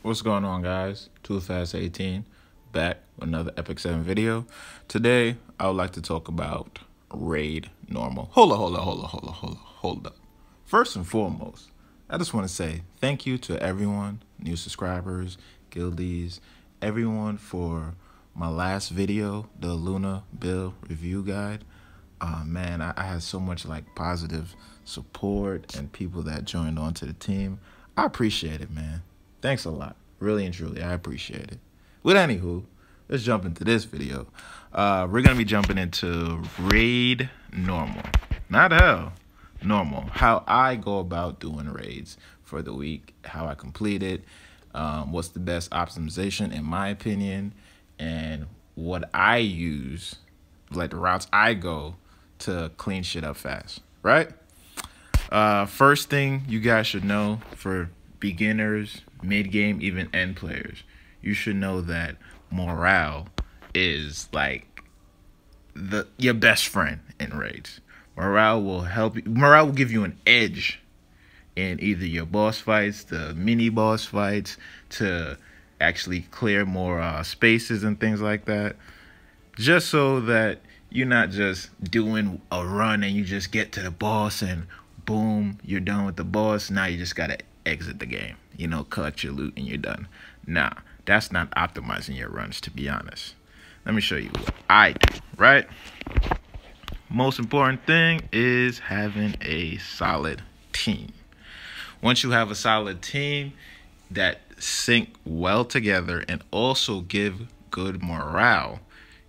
What's going on, guys? Too Fast 18 back with another Epic 7 video. Today, I would like to talk about Raid Normal. Hold up. First and foremost, I just want to say thank you to everyone, new subscribers, guildies, everyone for my last video, the Luna build review guide. Man, I had so much positive support and people that joined on to the team. I appreciate it, man. Thanks a lot. Really and truly, I appreciate it. With anywho, let's jump into this video. We're going to be jumping into Raid Normal. Not hell, normal. How I go about doing raids for the week, how I complete it, what's the best optimization in my opinion, and what I use, like the routes I go to clean shit up fast, right? First thing you guys should know for beginners, mid-game, even end players, you should know that morale is like your best friend in raids. Morale will help you. Morale will give you an edge in either your boss fights, the mini boss fights, to actually clear more spaces and things like that. Just so that you're not just doing a run and you just get to the boss and boom, you're done with the boss. Now you just gotta exit the game, you know, collect your loot and you're done. Nah, that's not optimizing your runs, to be honest. Let me show you what I do, right? Most important thing is having a solid team. Once you have a solid team that sync well together and also give good morale,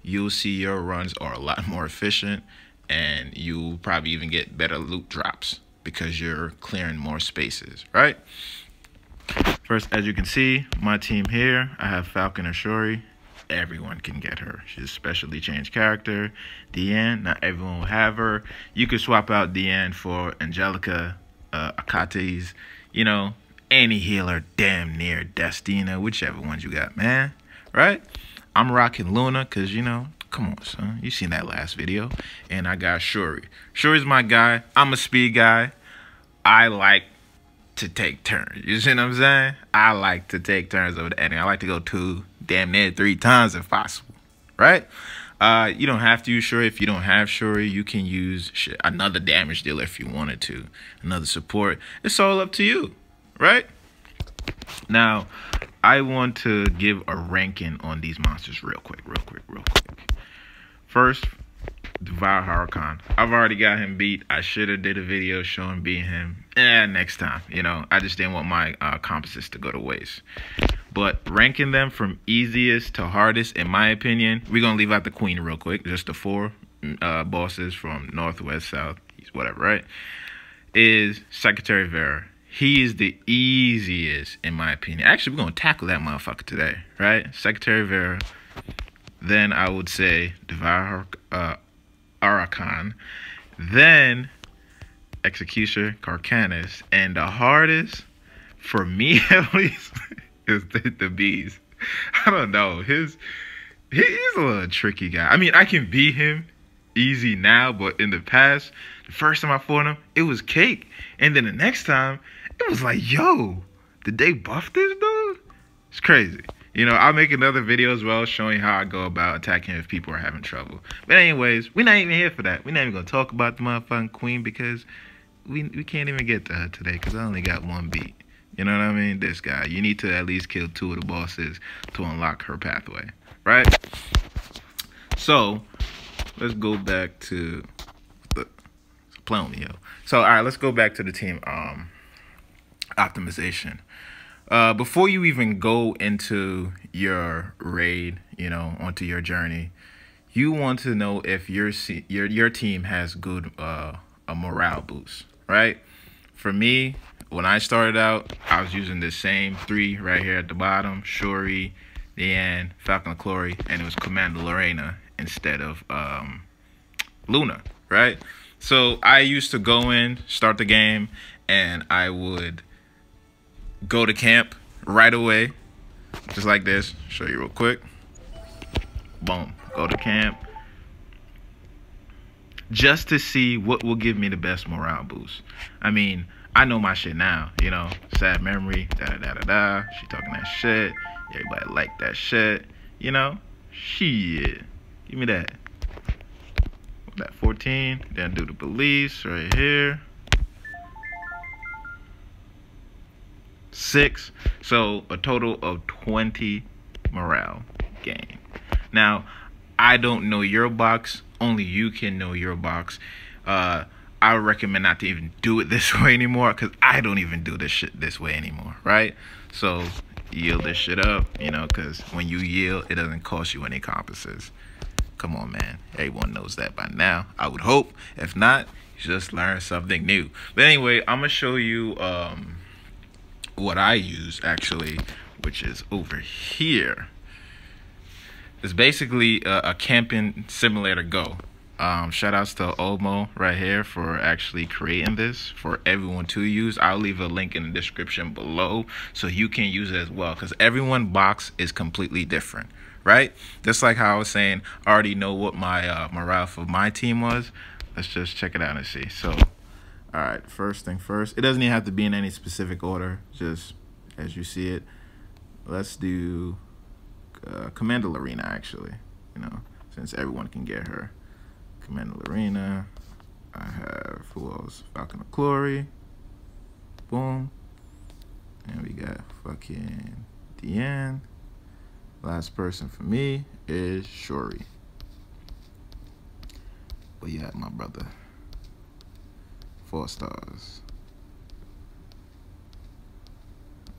you'll see your runs are a lot more efficient and you'll probably even get better loot drops because you're clearing more spaces, right? First, as you can see, my team here, I have Falcon or Shuri. Everyone can get her. She's a specially changed character. Diane, not everyone will have her. You could swap out Diane for Angelica, Akates, you know, any healer, damn near Destina, whichever ones you got, man, right? I'm rocking Luna because, you know, come on, son. You seen that last video. And I got Shuri. Shuri's my guy. I'm a speed guy. I like to take turns. You see what I'm saying? I like to take turns over the enemy. I like to go 2, damn near 3 times if possible, right? You don't have to use Shuri. If you don't have Shuri, you can use another damage dealer if you wanted to. Another support. It's all up to you, right? Now, I want to give a ranking on these monsters real quick. First, Devour Huracan. I've already got him beat. I should have did a video showing beating him. Next time, you know. I just didn't want my composites to go to waste. But ranking them from easiest to hardest, in my opinion, we're going to leave out the queen real quick. Just the 4 bosses from north, west, south, east, whatever, right? Is Secretary Vera. He is the easiest, in my opinion. Actually, we're going to tackle that motherfucker today, right? Secretary Vera. Then I would say Devour Huracan. Then Executioner Carcanus. And the hardest, for me at least, is the bees. I don't know. He's a little tricky guy. I mean, I can beat him easy now, but in the past, the first time I fought him, it was cake. And then the next time, it was like, yo, did they buff this dude? It's crazy. You know, I'll make another video as well showing how I go about attacking if people are having trouble. But anyways, we're not even here for that. We're not even going to talk about the motherfucking queen because we can't even get to her today because I only got 1 beat. You know what I mean? This guy. You need to at least kill 2 of the bosses to unlock her pathway, right? So, let's go back to play on me, yo. So, all right, let's go back to the team optimization. Before you even go into your raid, you know, onto your journey, you want to know if your team has good a morale boost, right? For me, when I started out, I was using the same 3 right here at the bottom: Shuri, Diane, Falcon Chloe, and it was Commander Lorena instead of Luna, right? So I used to go in, start the game, and I would go to camp right away, just like this. Show you real quick. Boom. Go to camp. Just to see what will give me the best morale boost. I mean, I know my shit now, you know. Sad memory, da da da da da. She talking that shit. Everybody like that shit, you know. Shit, give me that. That 14. Then do the beliefs right here. 6. So a total of 20 morale gain. Now, I don't know your box. Only you can know your box. I would recommend not to even do it this way anymore, because I don't even do this shit this way anymore, right? So yield this shit up, you know, because when you yield, it doesn't cost you any compasses. Come on, man. Everyone knows that by now, I would hope. If not, you just learn something new. But anyway, I'm going to show you what I use, actually, which is over here. It's basically a camping simulator Go. Shout outs to Olmo right here for actually creating this for everyone to use. I'll leave a link in the description below so you can use it as well, because everyone's box is completely different, right? Just like how I was saying, I already know what my morale for my team was. Let's just check it out and see. So, all right, first thing first. It doesn't even have to be in any specific order, just as you see it. Let's do Commando Arena, actually, you know, since everyone can get her. Commando Arena. I have, who else? Falcon of Glory. Boom. And we got fucking Deanne. Last person for me is Shuri. But yeah, my brother. 4 stars.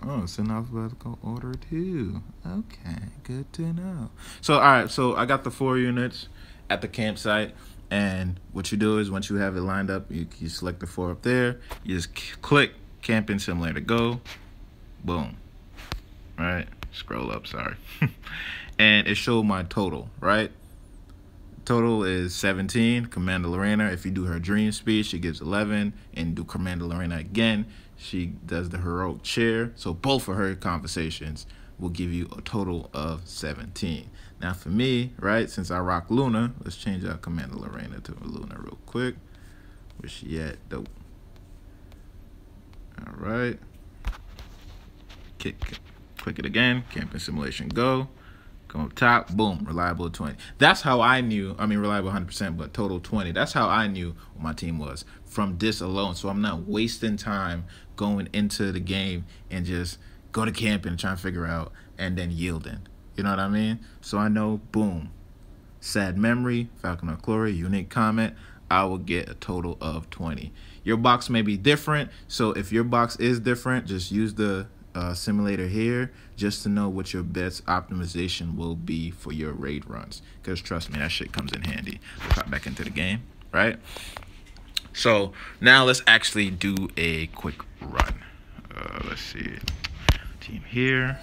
Oh, it's in alphabetical order too. Okay, good to know. So, all right, so I got the 4 units at the campsite. And what you do is once you have it lined up, you select the 4 up there. You just click Camping Simulator Go. Boom. Right? Scroll up, sorry. And it showed my total, right? Total is 17. Commando Arena, if you do her dream speed, she gives 11. And do Commando Arena again, she does the heroic cheer. So both of her conversations will give you a total of 17. Now for me, right, since I rock Luna, let's change our Commando Arena to Luna real quick. Where's she at? Dope. All right. Click it again. Camping Simulation Go. Come up top. Boom. Reliable 20. That's how I knew. I mean, reliable 100%, but total 20. That's how I knew what my team was from this alone. So I'm not wasting time going into the game and just go to camping and trying to figure out and then yielding. You know what I mean? So I know, boom, sad memory, Falcon of Glory, unique comment, I will get a total of 20. Your box may be different, so if your box is different, just use the simulator here just to know what your best optimization will be for your raid runs. Because trust me, that shit comes in handy. Let's hop back into the game, right? So now let's actually do a quick run. Let's see, team here.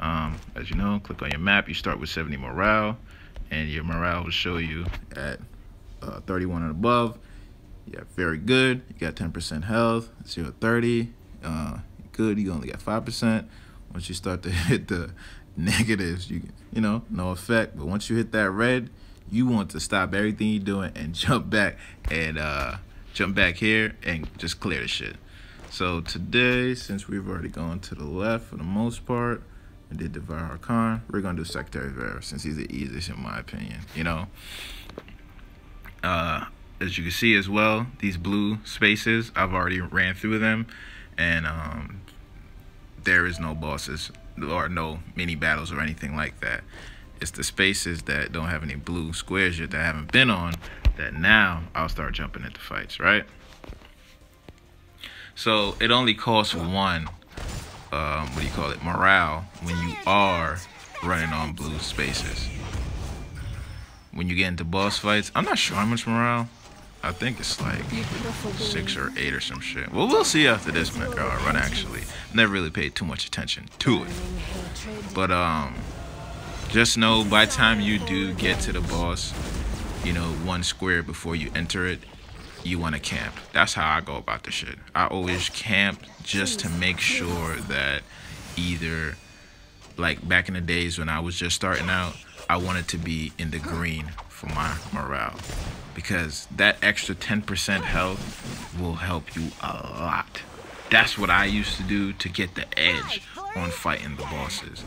As you know, click on your map. You start with 70 morale, and your morale will show you at 31 and above. Yeah, very good. You got 10% health. 0 30. Good. You only got 5%. Once you start to hit the negatives, you know, no effect. But once you hit that red, you want to stop everything you're doing and jump back here and just clear the shit. So today, since we've already gone to the left for the most part, and did Devour Khan, we're gonna do Secretary Vera since he's the easiest in my opinion, you know. As you can see as well, these blue spaces, I've already ran through them, and there is no bosses or no mini battles or anything like that. It's the spaces that don't have any blue squares yet that I haven't been on that now I'll start jumping into fights, right? So it only costs 1 morale when you are running on blue spaces. When you get into boss fights, I'm not sure how much morale. I think it's like 6 or 8 or some shit. Well, we'll see after this run, actually. Never really paid too much attention to it. But just know by the time you do get to the boss, you know, 1 square before you enter it, you want to camp. That's how I go about the shit. I always camp just to make sure that either, like back in the days when I was just starting out, I wanted to be in the green for my morale. because that extra 10% health will help you a lot. That's what I used to do to get the edge on fighting the bosses.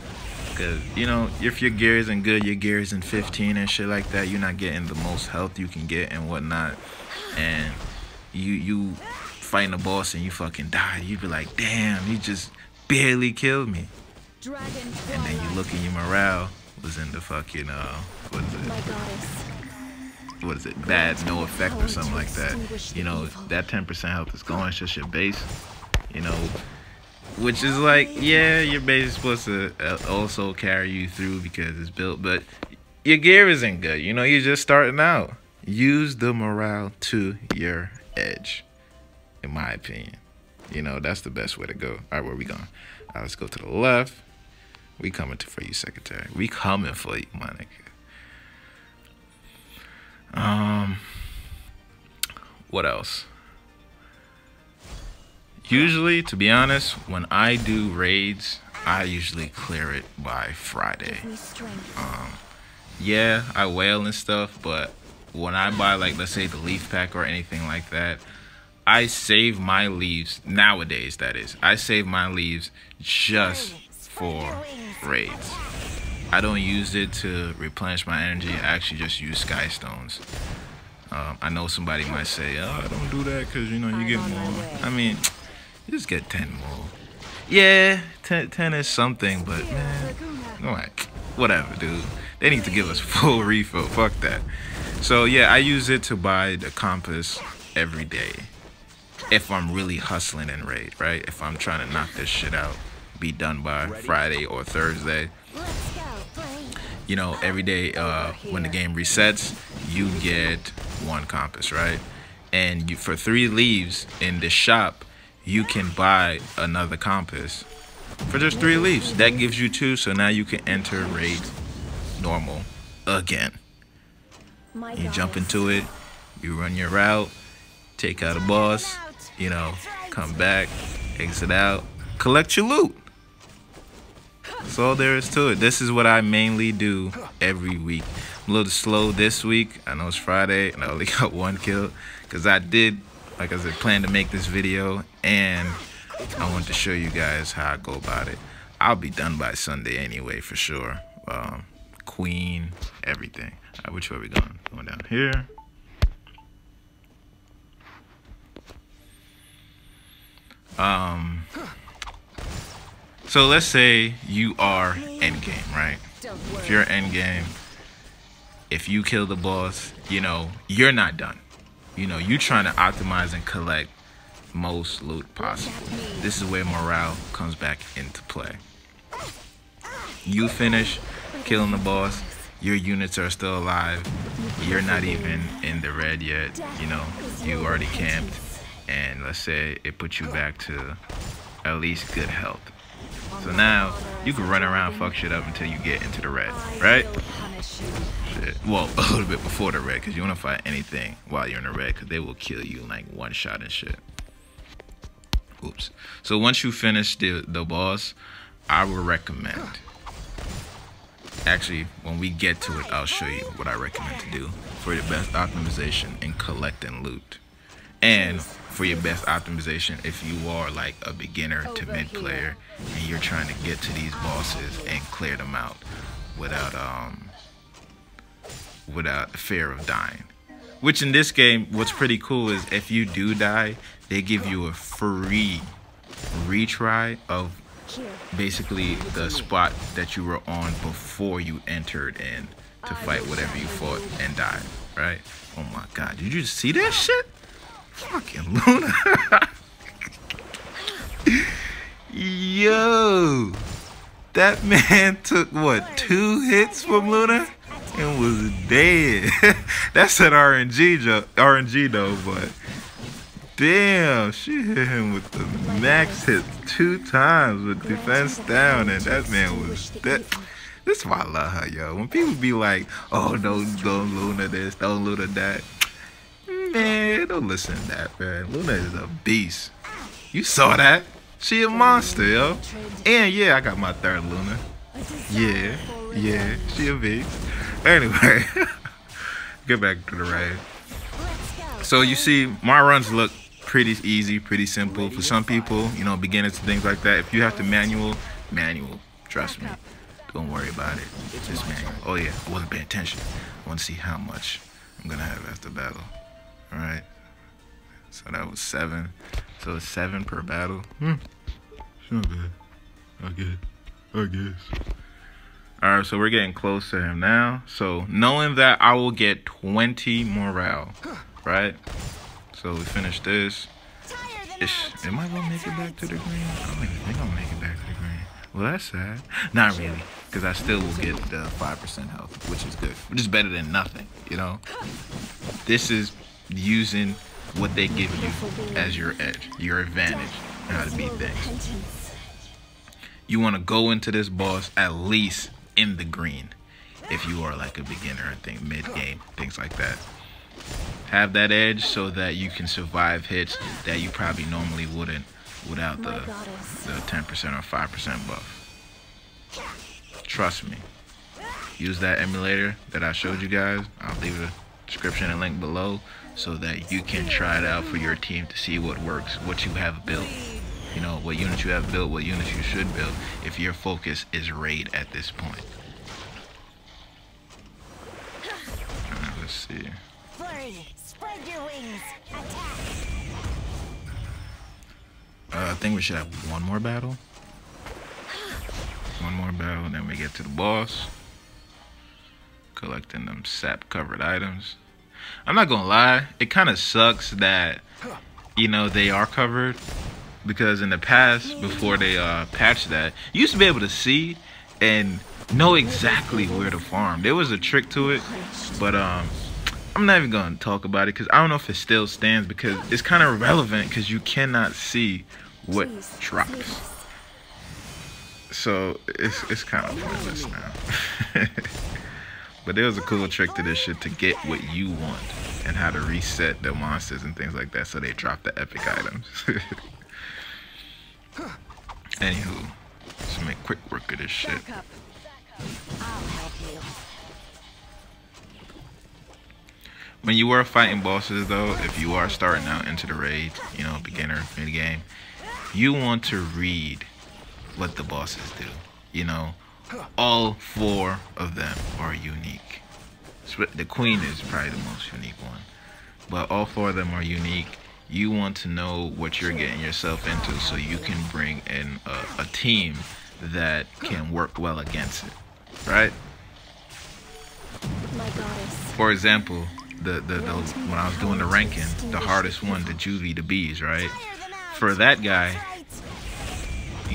Because, you know, if your gear isn't good, your gear isn't 15 and shit like that, you're not getting the most health you can get and whatnot. And you fighting a boss and you fucking die. You be like, damn, he just barely killed me. And then you look and your morale was in the fucking, what is it, bad, no effect or something like that. You know, that 10% health is gone, it's just your base. You know, which is like, yeah, your base is supposed to also carry you through because it's built, but your gear isn't good. You know, you're just starting out. Use the morale to your edge, in my opinion. You know, that's the best way to go. All right, where we going? All right, let's go to the left. We coming for you, Secretary. We coming for you, my nigga. What else? Usually, to be honest, when I do raids, I usually clear it by Friday. Yeah, I whale and stuff, but when I buy, like, let's say the leaf pack or anything like that, I save my leaves, nowadays that is, I save my leaves just for raids. I don't use it to replenish my energy, I actually just use sky stones. I know somebody might say, oh, don't do that because, you know, you get more. I mean, just get 10 more. Yeah, 10 is something, but man, like, whatever, dude. They need to give us full refill. Fuck that. So yeah, I use it to buy the compass every day. If I'm really hustling in raid, right? If I'm trying to knock this shit out, be done by Friday or Thursday. You know, every day when the game resets, you get 1 compass, right? And you, for 3 leaves in the shop, you can buy another compass for just 3 leaves. That gives you 2, so now you can enter raid normal again. You jump into it, you run your route, take out a boss, you know, come back, exit out, collect your loot. That's all there is to it. This is what I mainly do every week. I'm a little slow this week. I know it's Friday and I only got 1 kill because I did, like I said, plan to make this video and I want to show you guys how I go about it. I'll be done by Sunday anyway, for sure. Queen, everything. All right, which way are we going? Going down here. So let's say you are endgame, right? If you're endgame, if you kill the boss, you know, you're not done. You know, you're trying to optimize and collect most loot possible. This is where morale comes back into play. You finish killing the boss, your units are still alive, you're not even in the red yet, you know, you already camped, and let's say it puts you back to at least good health. So now you can run around, fuck shit up until you get into the red, right? Shit. Well, a little bit before the red, because you want to fight anything while you're in the red, because they will kill you in like 1 shot and shit. Oops. So once you finish the boss, I would recommend, actually, when we get to it, I'll show you what I recommend to do for your best optimization in collecting loot. And for your best optimization, if you are like a beginner to mid player and you're trying to get to these bosses and clear them out without fear of dying. Which in this game, what's pretty cool is if you do die, they give you a free retry of basically the spot that you were on before you entered in to fight whatever you fought and died, right? Oh my god, did you see that shit? Fucking Luna. Yo, that man took what, 2 hits from Luna and was dead. That's an RNG though, but damn, she hit him with the max hit 2 times with defense down, and that man was dead. This is why I love her, yo. When people be like, oh, don't Luna this, don't Luna that. Man, don't listen to that, man. Luna is a beast. You saw that? She a monster, yo. And yeah, I got my 3rd Luna. Yeah, she a beast. Anyway, get back to the raid. So you see, my runs look pretty easy, pretty simple. For some people, you know, beginners and things like that, if you have to manual, trust me. Don't worry about it. Just manual. Oh yeah, I wasn't paying attention. I want to see how much I'm gonna have after battle. Alright. So that was 7. So it's 7 per battle. It's not bad. I guess. Alright, so we're getting close to him now. So knowing that I will get 20 morale. Right? So we finished this. Am I gonna make it back to the green? I don't even think I'm gonna make it back to the green. Well, that's sad. Not really, because I still will get the 5% health, which is good. Which is better than nothing, you know? This is using what they give you as your edge, your advantage, and how to beat things. You want to go into this boss at least in the green if you are like a beginner, I think, mid-game, things like that. Have that edge so that you can survive hits that you probably normally wouldn't without the 10% or 5% buff. Trust me. Use that emulator that I showed you guys. I'll leave a description and link below so that you can try it out for your team to see what works, what you have built. You know, what units you have built, what units you should build if your focus is raid at this point. Let's see. Spread your wings. Attack. I think we should have one more battle. One more battle, and then we get to the boss. Collecting them sap covered items. I'm not gonna lie, it kind of sucks that, you know, they are covered, because in the past, before they patched that, you used to be able to see and know exactly where to farm. There was a trick to it, but I'm not even gonna talk about it because I don't know if it still stands, because it's kind of irrelevant because you cannot see what drops. So it's kind of pointless now. But there was a cool trick to this shit to get what you want and how to reset the monsters and things like that so they drop the epic items. Anywho, let's make quick work of this shit. I'll help you. When you are fighting bosses though, if you are starting out into the raid, you know, beginner, mid-game, you want to read what the bosses do. You know, all 4 of them are unique. The queen is probably the most unique one. But all 4 of them are unique. You want to know what you're getting yourself into so you can bring in a team that can work well against it. Right? My goddess. For example, the when I was doing the ranking, the hardest one, the Juvie, the bees, right? For that guy,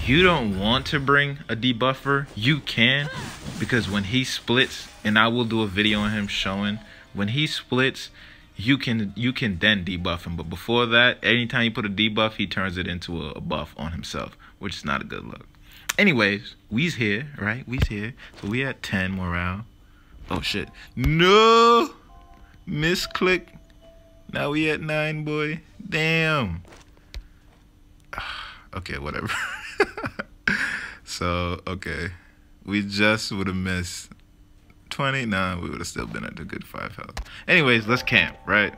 you don't want to bring a debuffer. You can, because when he splits, and I will do a video on him showing, when he splits, you can then debuff him. But before that, anytime you put a debuff, he turns it into a buff on himself, which is not a good look. Anyways, we's here, right? We's here. So we at 10 morale. Oh shit. No! Misclick. Now we at 9, boy. Damn. Okay, whatever. So, okay. We just would have missed 20. Nah, we would have still been at a good 5 health. Anyways, let's camp, right?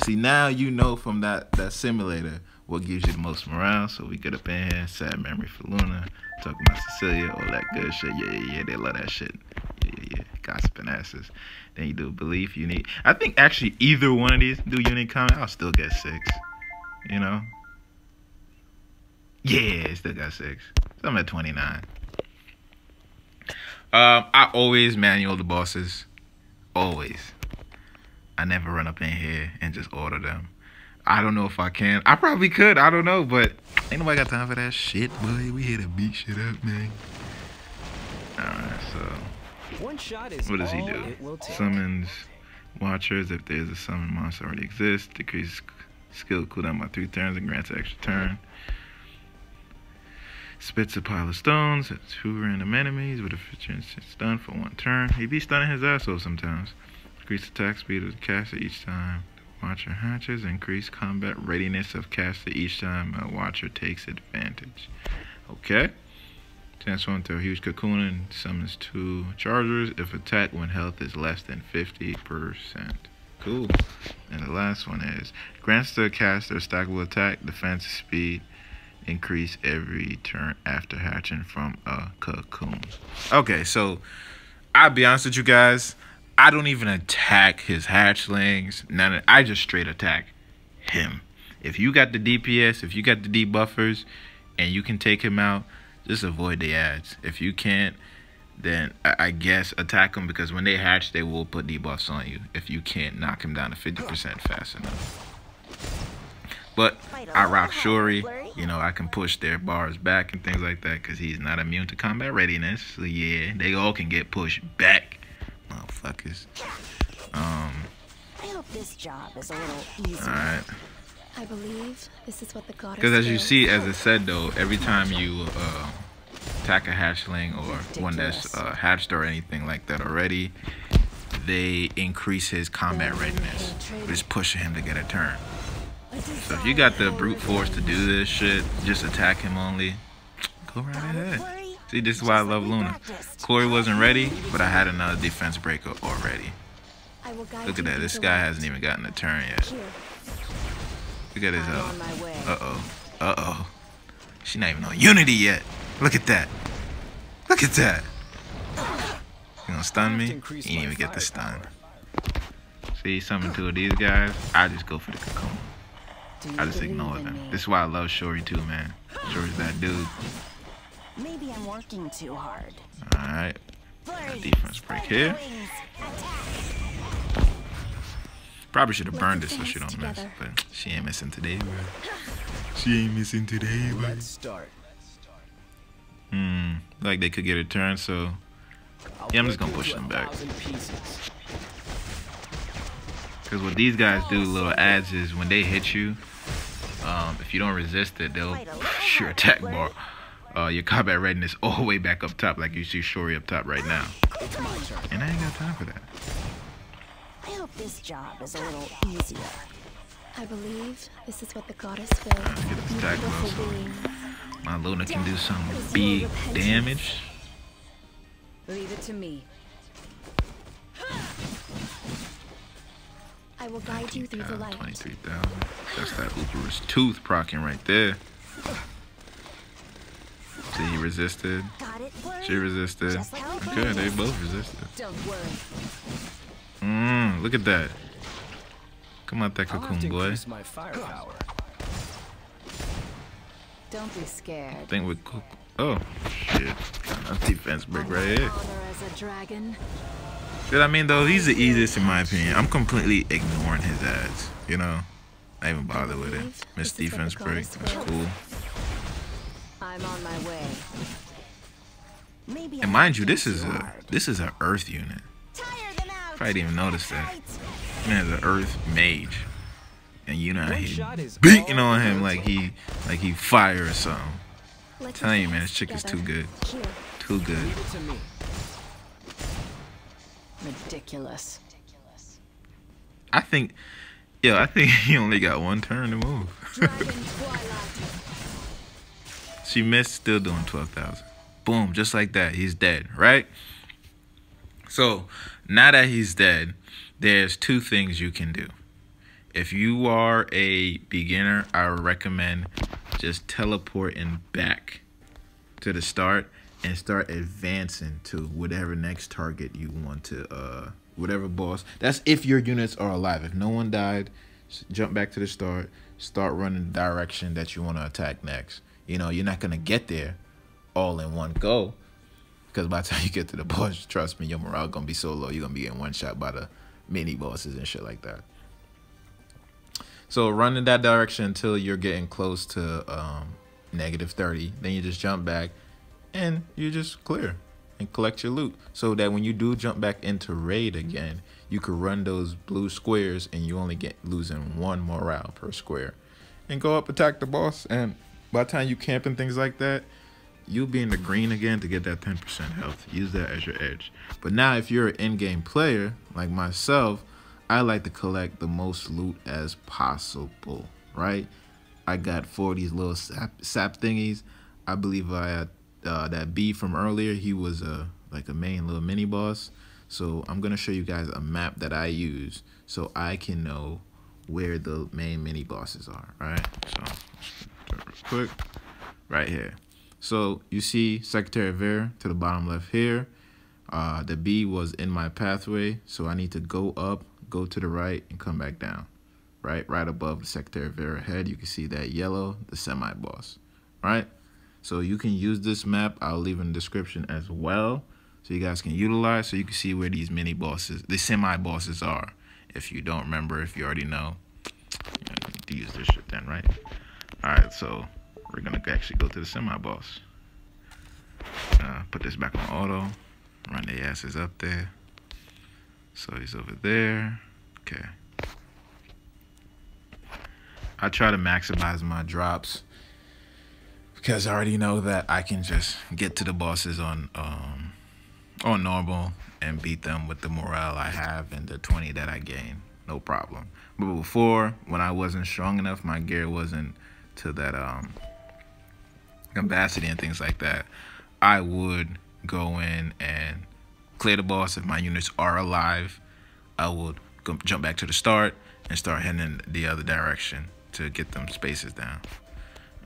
See, now you know from that simulator what gives you the most morale. So we get up in here. Sad memory for Luna. Talking about Cecilia, all that good shit. Yeah. They love that shit. Yeah. Gossiping asses. Then you do belief, unique. I think actually either one of these do unique comment, I'll still get 6. You know? Yeah, still got 6. So I'm at 29. I always manual the bosses. Always. I never run up in here and just order them. I don't know if I can. I probably could. I don't know, but ain't nobody got time for that shit, boy. We here to beat shit up, man. Alright, so One shot is what does he all do? it will take. Summons watchers if there's a summon monster already exists. Decrease skill cooldown by 3 turns and grants an extra turn. Spits a pile of stones at 2 random enemies with a stun for 1 turn. He be stunning his ass off sometimes. Increase attack speed of the caster each time the watcher hatches. Increase combat readiness of caster each time a watcher takes advantage. Okay. Transform into a huge cocoon and summons 2 chargers if attacked when health is less than 50%. Cool. And the last one is grants the caster stackable attack, defense, speed, increase every turn after hatching from a cocoon. Okay, so I'll be honest with you guys. I don't even attack his hatchlings. None. I just straight attack him. If you got the DPS, if you got the debuffers, and you can take him out, just avoid the ads. If you can't, then I guess attack them, because when they hatch, they will put debuffs on you if you can't knock him down to 50% fast enough. But I rock Shuri. You know, I can push their bars back and things like that because he's not immune to combat readiness. So yeah, they all can get pushed back, motherfuckers. I hope this job is a little easier. Alright. I believe this is what the goddess Because as you wills. see, as it said though, every time you attack a hatchling or one that's hatched or anything like that already, they increase his combat readiness. Just pushing him to get a turn. So if you got the brute force to do this shit, just attack him only, go right ahead. See, this is why I love Luna. Corey wasn't ready, but I had another defense breaker already. I will guide Look at you that, to this the guy light. hasn't even gotten a turn yet. Here. Look at his I'm on health. my way. Uh-oh. She not even on Unity yet. Look at that. Look at that. You gonna stun me? You didn't even get the stun. See, something to these guys, I just go for the cocoon. I just ignore them. This is why I love Shuri too, man. Shuri's that dude. Maybe I'm working too hard. Alright. Flurry, Defense break spread your here. wings, attack. Probably should have burned it Let's so she dance don't miss. together. But she ain't missing today, bro. She ain't missing today, bro. Let's start. Like they could get a turn, so yeah, I'm just gonna push them back. Because what these guys do, little ads, is when they hit you, if you don't resist it, they'll push your attack bar, your combat readiness all the way back up top, like you see Shuri up top right now. And I ain't got time for that. I hope this job is a little easier. I believe this is what the goddess wills. Get this attack Beautiful well, so beings. my Luna can do some big damage. Leave it to me. I will guide you through the light. 23,000. That's that Uber's tooth procking right there. See, he resisted. Got it, Flurry? She resisted. Just like we Okay, they promised. both resisted. Don't worry. Look at that. Come out that I'll have cocoon, to boy. increase my firepower. Don't be scared. I think we cook. Oh, shit. Got a defense break right here. Honor as a dragon. I mean, though, he's the easiest in my opinion. I'm completely ignoring his ads. You know, I even bother with it. Miss defense break. That's cool. I'm on my way. Maybe And mind you, this is a Earth unit. Tire them out. Probably didn't even notice that. Man, is an Earth mage, and you know One he shot is beating all on him it like he fire or something. Let's Telling you, man, dance this chick is too together. good. Here. Too good. Leave it to me. Ridiculous. I think he only got one turn to move. Dragon Twilight. She missed, still doing 12,000. Boom, just like that, he's dead, right? So now that he's dead, there's two things you can do. If you are a beginner, I would recommend just teleporting back to the start and start advancing to whatever next target you want to, whatever boss. That's if your units are alive. If no one died, jump back to the start, start running the direction that you want to attack next. You know, you're not going to get there all in one go, because by the time you get to the boss, trust me, your morale going to be so low, you're going to be getting one shot by the mini bosses and shit like that. So run in that direction until you're getting close to -30. Then you just jump back and you just clear and collect your loot, so that when you do jump back into raid again, you could run those blue squares and you only get losing 1 morale per square, and go up, attack the boss, and by the time you camp and things like that, you'll be in the green again to get that 10% health. Use that as your edge. But now if you're an in-game player like myself, I like to collect the most loot as possible, right? I got 4 of these little sap thingies. I believe I had that B from earlier. He was like a main little mini boss. So I'm gonna show you guys a map that I use so I can know where the main mini bosses are. Right. So real quick, right here. So you see Secretary Vera to the bottom left here. The B was in my pathway, so I need to go up, go to the right, and come back down. Right above the Secretary Vera head, you can see that yellow, the semi-boss. Right? So you can use this map. I'll leave in the description as well, so you guys can utilize, so you can see where these mini bosses, the semi-bosses are. If you don't remember, if you already know, you need to use this shit then, right? All right, so we're gonna actually go to the semi-boss. Put this back on auto. Run the asses up there. So he's over there. Okay. I try to maximize my drops because I already know that I can just get to the bosses on normal and beat them with the morale I have and the 20 that I gain. No problem. But before, when I wasn't strong enough, my gear wasn't to that capacity and things like that, I would go in and clear the boss. If my units are alive, I would jump back to the start and start heading in the other direction to get them spaces down.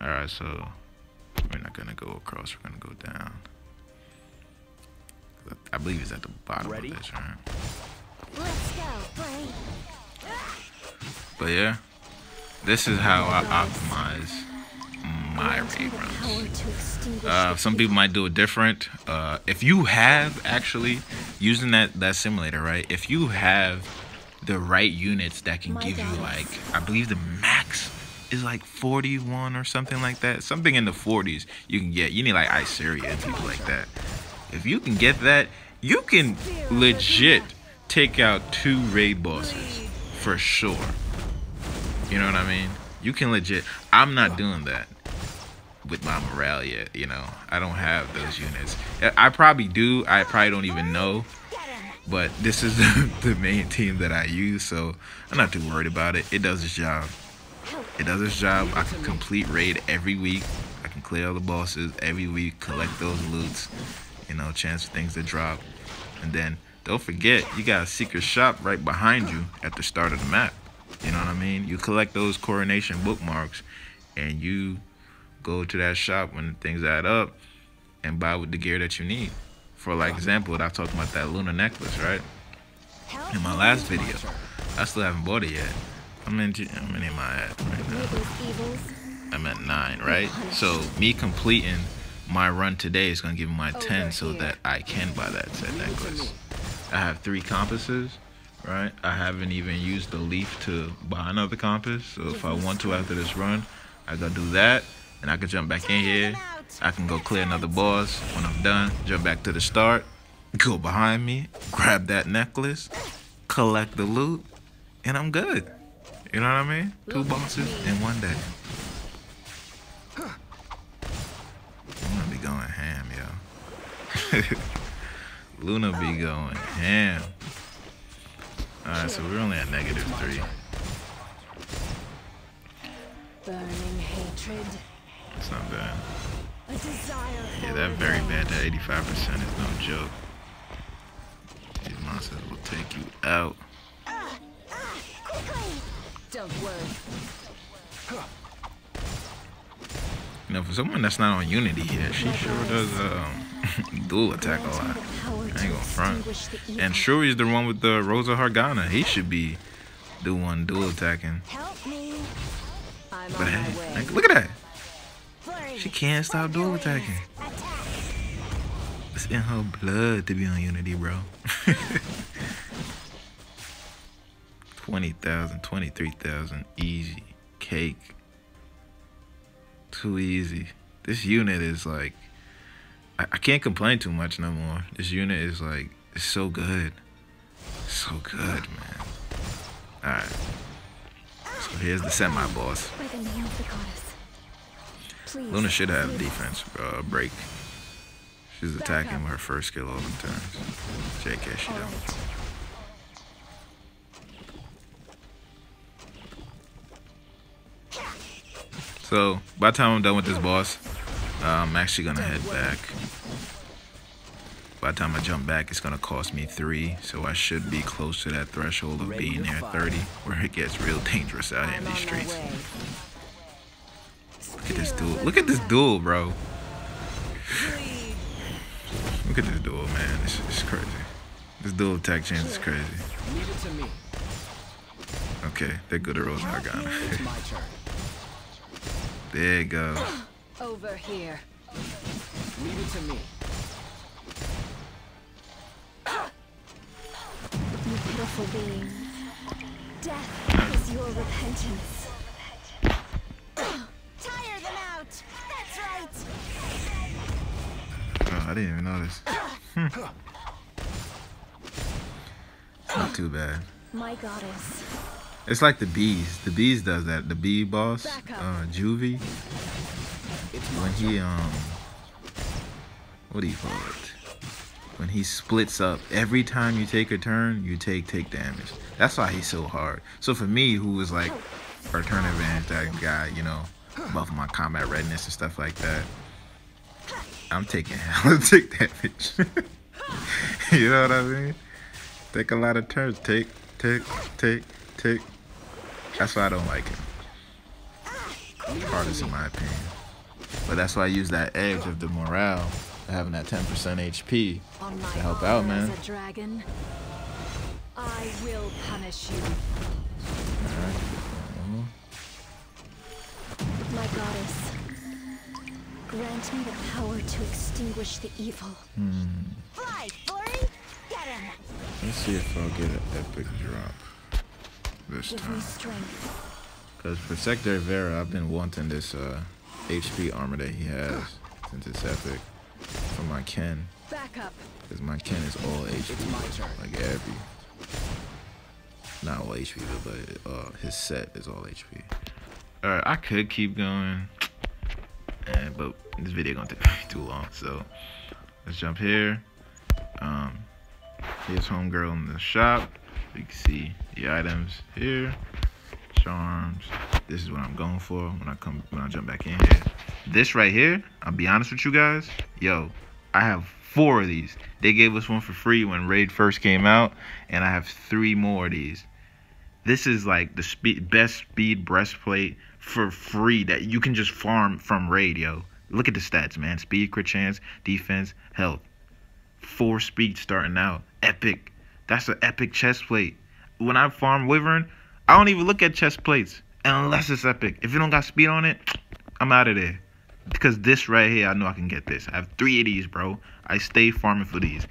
All right, so we're not gonna go across, we're gonna go down. I believe it's at the bottom of this, right? Let's go, Blade. But yeah, this is how I optimize my raid runs. Some people might do it different. If you have actually using that simulator, right? If you have the right units that can give you, like, I believe the max is like 41 or something like that. Something in the 40s you can get. You need like Iceria and people like that. If you can get that, you can legit take out 2 raid bosses for sure. You know what I mean? You can legit. I'm not doing that with my morale yet, you know. I don't have those units. I probably do. I probably don't even know. But this is the main team that I use, so I'm not too worried about it. It does its job. It does its job. I can complete raid every week. I can clear all the bosses every week, collect those loots, you know, chance for things to drop. And then don't forget, you got a secret shop right behind you at the start of the map. You know what I mean? You collect those coronation bookmarks and you go to that shop when things add up and buy with the gear that you need. For like example, I talked about that Luna necklace, right? In my last video, I still haven't bought it yet. How many am I at right now? I'm at 9, right? So me completing my run today is gonna give me my 10 so that I can buy that said necklace. I have 3 compasses, right? I haven't even used the leaf to buy another compass. So if I want to after this run, I gotta do that, and I can jump back in here. I can go clear another boss. When I'm done, jump back to the start, go behind me, grab that necklace, collect the loot, and I'm good. You know what I mean? 2 bosses in one day. I'm gonna be going ham, yo. Luna be going ham. Alright, so we're only at -3. Burning hatred. It's not bad. A desire. Yeah, that very bad. That 85% is no joke. These monsters will take you out. Quickly. Don't worry. You know, for someone that's not on Unity here, she sure does dual attack a lot. I ain't gonna front. And Shuri's the one with the Rosa Hargana. He should be the one dual attacking. Help me. I'm But on my hey, way. like, look at that. Blade. She can't stop dual attacking. It's in her blood to be on Unity, bro. 20,000, 23,000, easy. Cake. Too easy. This unit is like, I can't complain too much no more. This unit is like, it's so good. So good, man. Alright. So here's the semi-boss. By the name of the goddess. Please. Luna should have defense break. She's attacking with her first skill all the time. JK, she don't. So by the time I'm done with this boss, I'm actually gonna head back. By the time I jump back, it's gonna cost me 3, so I should be close to that threshold of being there at 30, where it gets real dangerous out here in these streets. Look at this duel. Look at this duel, bro. Look at this duel, man. It's crazy. This duel attack chance is crazy. Okay, they're good at Rosa Argana. There you go. Over here. Leave it to me. You pitiful being. Death is your repentance. Tire them out. That's right. Oh, I didn't even notice. Not too bad. My goddess. It's like the bees. The bees does that. The bee boss, Juvie. When he what do you call it? When he splits up, every time you take a turn, you take damage. That's why he's so hard. So for me, who was like our turn advantage, that guy, you know, buff my combat readiness and stuff like that, I'm taking hella tick damage. You know what I mean? Take a lot of turns. Take. That's why I don't like him. Hardest in my opinion. But that's why I use that edge of the morale, having that 10% HP to help out, man. As a dragon, I will punish you. My goddess. Grant me the power to extinguish the evil. Fly, Flurry! Get him! Let's see if I'll get an epic drop this Give me time. strength. Because for Sector Vera, I've been wanting this HP armor that he has since it's epic for my Ken. Back up. Because my Ken is all HP. It's my turn. Like not all HP, but his set is all HP. Alright, I could keep going, but this video gonna take too long, so let's jump here. Here's homegirl in the shop. You can see the items here. Charms. This is what I'm going for when I jump back in here. This right here, I'll be honest with you guys. Yo, I have 4 of these. They gave us one for free when Raid first came out, and I have 3 more of these. This is like the best speed breastplate for free that you can just farm from Raid, yo. Look at the stats, man. Speed, crit chance, defense, health. 4 speed starting out. Epic. That's an epic chest plate. When I farm Wyvern, I don't even look at chest plates unless it's epic. If it don't got speed on it, I'm out of there. Because this right here, I know I can get this. I have 3 of these, bro. I stay farming for these.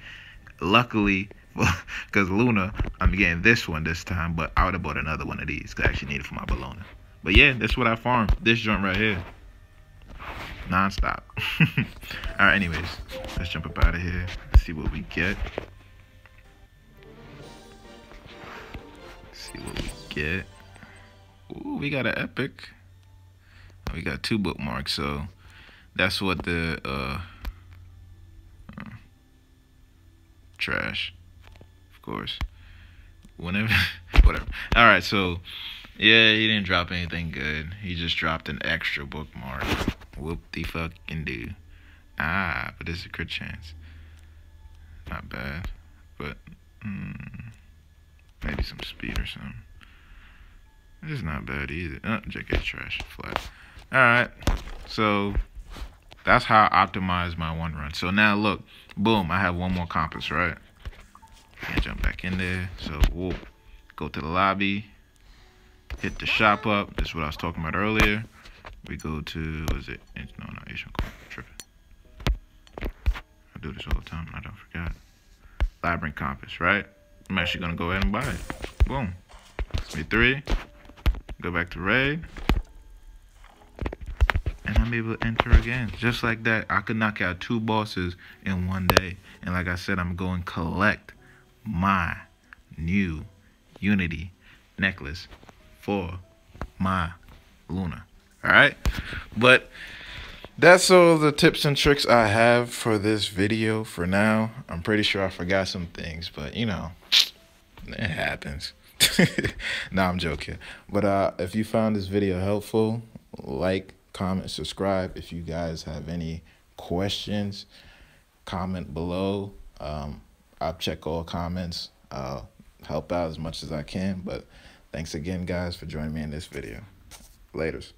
Luckily, because Luna, I'm getting this one this time, but I would have bought another one of these because I actually need it for my Bologna. But yeah, that's what I farm. This joint right here. Non-stop. Alright, anyways. Let's jump up out of here. See what we get. See what we get. Ooh, we got an epic. We got 2 bookmarks, so that's what the trash, of course. Whenever, whatever. All right, so yeah, he didn't drop anything good. He just dropped an extra bookmark. Whoop the fucking do. But this is a crit chance. Not bad, but maybe some speed or something. This is not bad either. JK trash, flat. Alright, so that's how I optimize my one run. So now look, boom, I have 1 more compass, right? Can't jump back in there. So we'll go to the lobby, hit the shop up. This is what I was talking about earlier. We go to, what is it? No, not Asian Coin. Tripping. I do this all the time and I don't forget. Labyrinth compass, right? I'm actually gonna go ahead and buy it. Boom. It's me 3. Go back to Raid. And I'm able to enter again. Just like that, I could knock out 2 bosses in 1 day. And like I said, I'm going to collect my new Unity necklace for my Luna. Alright? But that's all the tips and tricks I have for this video for now. I'm pretty sure I forgot some things, but you know, it happens. Nah, I'm joking. But if you found this video helpful, like, comment, subscribe. If you guys have any questions, comment below. I'll check all comments. I'll help out as much as I can. But thanks again, guys, for joining me in this video. Laters.